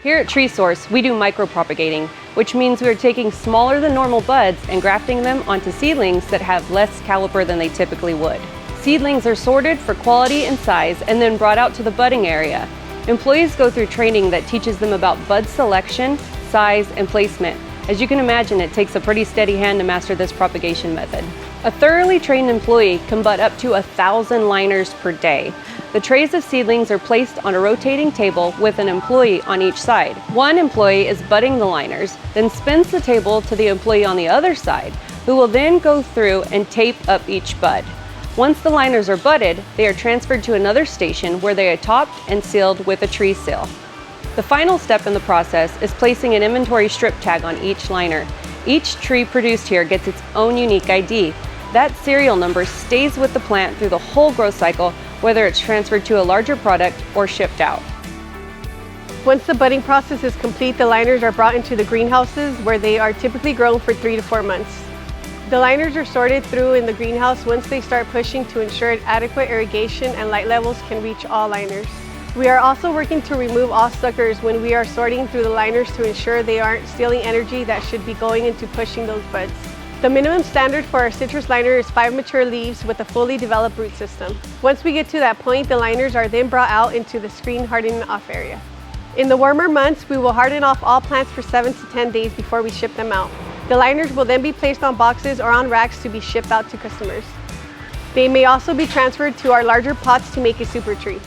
Here at TreeSource, we do micropropagating, which means we are taking smaller than normal buds and grafting them onto seedlings that have less caliper than they typically would. Seedlings are sorted for quality and size and then brought out to the budding area. Employees go through training that teaches them about bud selection, size, and placement. As you can imagine, it takes a pretty steady hand to master this propagation method. A thoroughly trained employee can bud up to 1,000 liners per day. The trays of seedlings are placed on a rotating table with an employee on each side. One employee is budding the liners, then spins the table to the employee on the other side, who will then go through and tape up each bud. Once the liners are budded, they are transferred to another station where they are topped and sealed with a tree seal. The final step in the process is placing an inventory strip tag on each liner. Each tree produced here gets its own unique ID. That serial number stays with the plant through the whole growth cycle, whether it's transferred to a larger product or shipped out. Once the budding process is complete, the liners are brought into the greenhouses where they are typically grown for 3 to 4 months. The liners are sorted through in the greenhouse once they start pushing to ensure adequate irrigation and light levels can reach all liners. We are also working to remove all suckers when we are sorting through the liners to ensure they aren't stealing energy that should be going into pushing those buds. The minimum standard for our citrus liner is 5 mature leaves with a fully developed root system. Once we get to that point, the liners are then brought out into the screen hardening off area. In the warmer months, we will harden off all plants for 7 to 10 days before we ship them out. The liners will then be placed on boxes or on racks to be shipped out to customers. They may also be transferred to our larger pots to make a super tree.